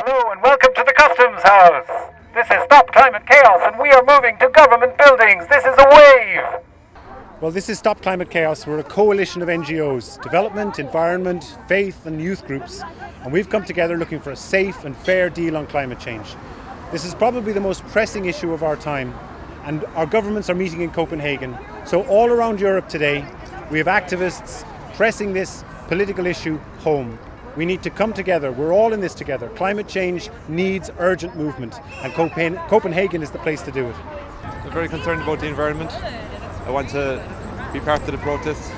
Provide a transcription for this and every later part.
Hello and welcome to the Customs House. This is Stop Climate Chaos and we are moving to government buildings. This is a wave. Well, this is Stop Climate Chaos. We're a coalition of NGOs, development, environment, faith and youth groups, and we've come together looking for a safe and fair deal on climate change. This is probably the most pressing issue of our time, and our governments are meeting in Copenhagen. So all around Europe today, we have activists pressing this political issue home. We need to come together. We're all in this together. Climate change needs urgent movement, and Copenhagen is the place to do it. I'm very concerned about the environment. I want to be part of the protest,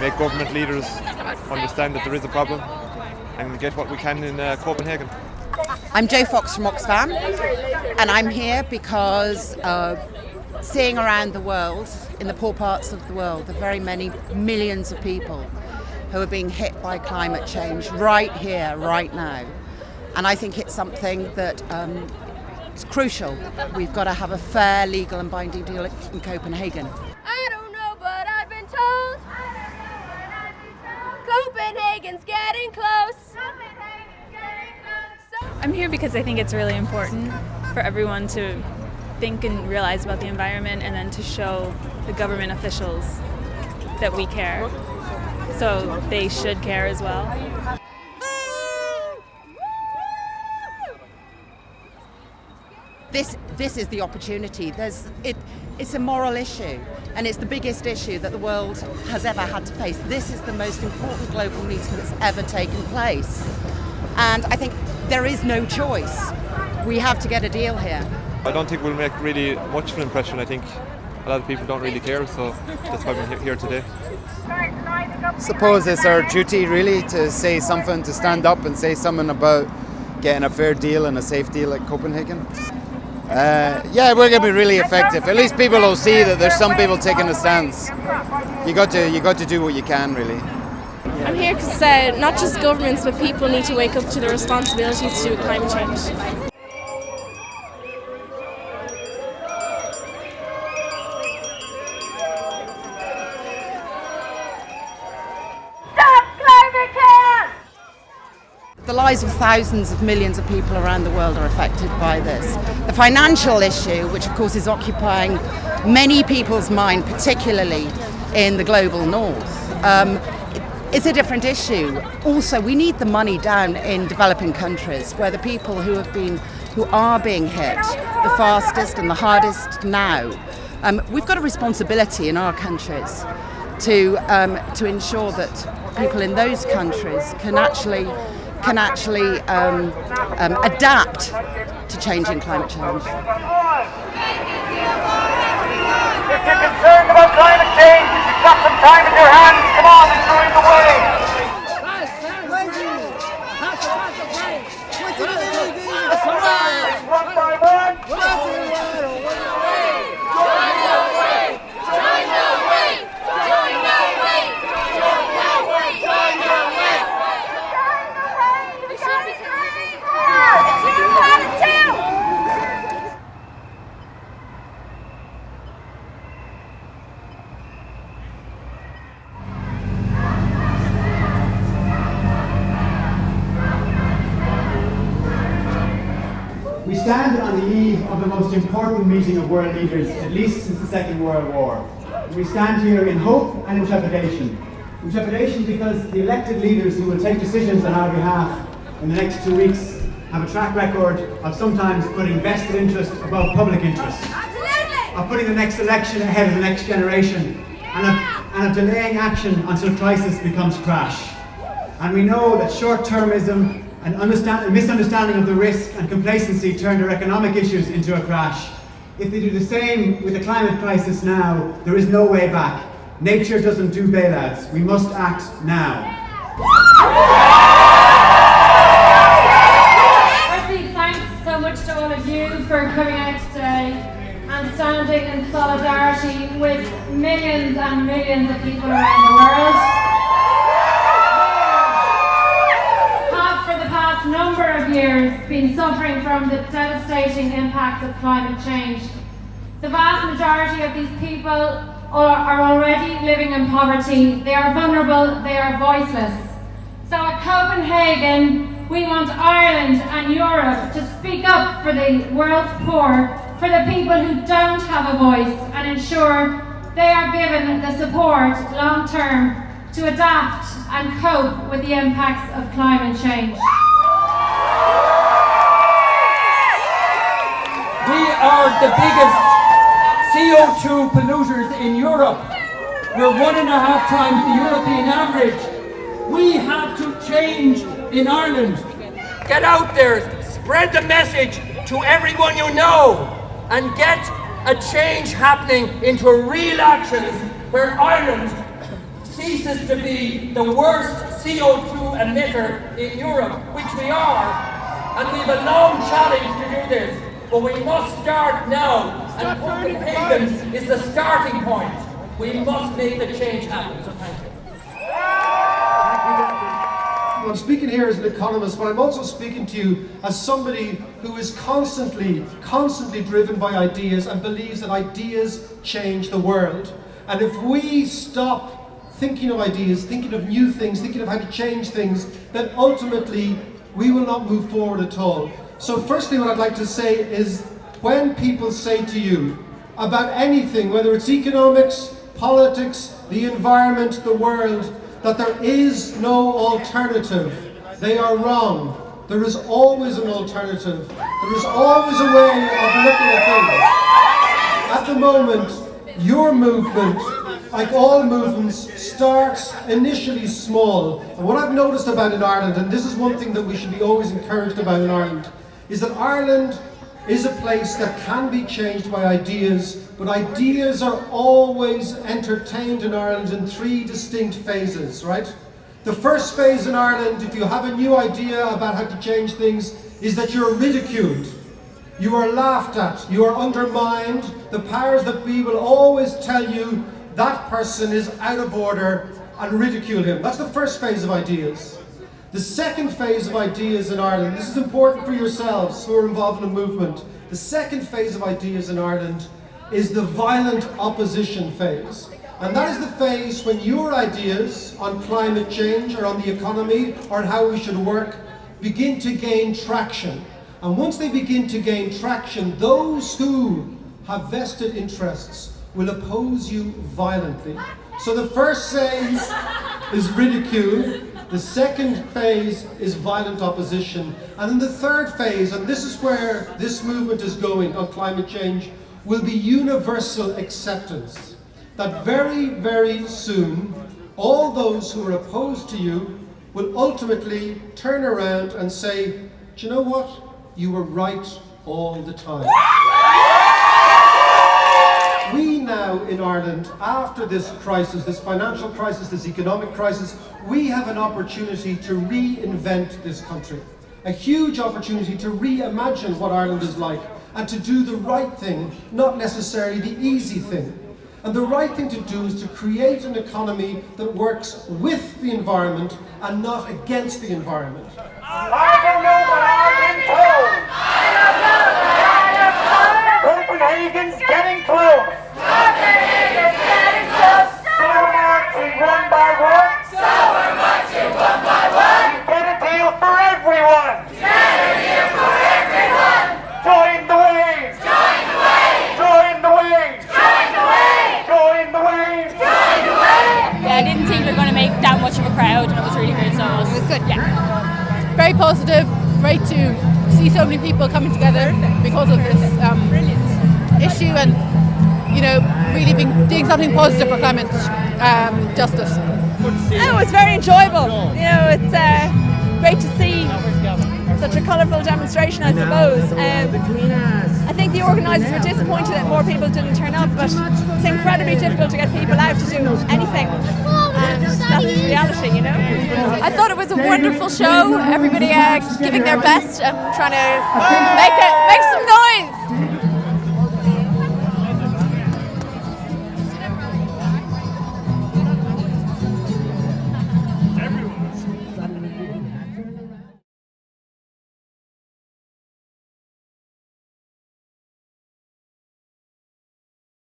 make government leaders understand that there is a problem, and get what we can in Copenhagen. I'm Jo Fox from Oxfam, and I'm here because seeing around the world, in the poor parts of the world, the very many millions of people who are being hit by climate change right here, right now. And I think it's something that it's crucial. We've got to have a fair, legal and binding deal in Copenhagen. I don't know, but I've been told Copenhagen's getting close. I'm here because I think it's really important for everyone to think and realize about the environment, and then to show the government officials that we care. So they should care as well. This is the opportunity. It's a moral issue, and it's the biggest issue that the world has ever had to face. This is the most important global meeting that's ever taken place. And I think there is no choice. We have to get a deal here. I don't think we'll make really much of an impression. I think a lot of people don't really care, so that's why we're here today. Suppose it's our duty really to say something, to stand up and say something about getting a fair deal and a safe deal at Copenhagen. Yeah, we're going to be really effective. At least people will see that there's some people taking a stance. You got to do what you can, really. I'm here because not just governments but people need to wake up to their responsibilities to do with climate change. The lives of thousands of millions of people around the world are affected by this. The financial issue, which of course is occupying many people's mind, particularly in the global north, is a different issue. Also, we need the money down in developing countries where the people who are being hit the fastest and the hardest now. We've got a responsibility in our countries to ensure that people in those countries can actually adapt to changing climate change. If you're concerned about climate change, you've got some time in your hands. Come on and join the wave. One by one. We stand on the eve of the most important meeting of world leaders, at least since the Second World War. We stand here in hope and in trepidation. In trepidation because the elected leaders who will take decisions on our behalf in the next 2 weeks have a track record of sometimes putting vested interest above public interest, of putting the next election ahead of the next generation, and of delaying action until crisis becomes crash. And we know that short-termism and misunderstanding of the risk and complacency turn their economic issues into a crash. If they do the same with the climate crisis now, there is no way back. Nature doesn't do bailouts. We must act now. Firstly, thanks so much to all of you for coming out today and standing in solidarity with millions and millions of people around the world. Number of years been suffering from the devastating impacts of climate change. The vast majority of these people are already living in poverty. They are vulnerable, they are voiceless. So at Copenhagen, We want Ireland and Europe to speak up for the world's poor, for the people who don't have a voice, and ensure they are given the support long term to adapt and cope with the impacts of climate change. We are the biggest CO2 polluters in Europe. We're 1.5 times the European average. We have to change in Ireland. Get out there, spread the message to everyone you know, and get a change happening into real actions where Ireland ceases to be the worst CO2 emitter in Europe, which we are. And we have a long challenge to do this, but we must start now, and Copenhagen is the starting point. We must make the change happen, so thank you. I'm speaking here as an economist, but I'm also speaking to you as somebody who is constantly driven by ideas and believes that ideas change the world. And if we stop thinking of ideas, thinking of new things, thinking of how to change things, then ultimately we will not move forward at all. So firstly, what I'd like to say is, when people say to you about anything, whether it's economics, politics, the environment, the world, that there is no alternative, they are wrong. There is always an alternative. There is always a way of looking at things. At the moment, your movement, like all movements, starts initially small. And what I've noticed about in Ireland, and this is one thing that we should be always encouraged about in Ireland, is that Ireland is a place that can be changed by ideas, but ideas are always entertained in Ireland in 3 distinct phases, right? The first phase in Ireland, if you have a new idea about how to change things, is that you're ridiculed. You are laughed at, you are undermined. The powers that be will always tell you that person is out of order and ridicule him. That's the first phase of ideas. The second phase of ideas in Ireland, this is important for yourselves who are involved in a movement. The second phase of ideas in Ireland is the violent opposition phase. And that is the phase when your ideas on climate change or on the economy or on how we should work begin to gain traction. And once they begin to gain traction, those who have vested interests will oppose you violently. So the first phase is ridicule. The second phase is violent opposition. And then the third phase, and this is where this movement is going on climate change, will be universal acceptance. That very, very soon, all those who are opposed to you will ultimately turn around and say, do you know what? You were right all the time. We now in Ireland, after this crisis, this financial crisis, this economic crisis, we have an opportunity to reinvent this country. A huge opportunity to reimagine what Ireland is like and to do the right thing, not necessarily the easy thing. And the right thing to do is to create an economy that works with the environment and not against the environment. I don't know what I've been told. Copenhagen's getting close. Copenhagen's getting close. So we're marching one by one. So we're marching one by one. Get a deal for everyone. Get a deal for everyone. Join the wave. Join the wave. Join the wave. Join the wave. Join the wave. Join the wave. Yeah, I didn't think we were going to make that much of a crowd, and it was really good, so it was good. Yeah. Very positive, great to see so many people coming together because of this issue, and really doing something positive for climate justice. It was very enjoyable. It's great to see such a colourful demonstration, I suppose. I think the organisers were disappointed that more people didn't turn up, but it's incredibly difficult to get people out to do anything. That's reality, I thought it was a wonderful show. Everybody giving their best and trying to make some noise.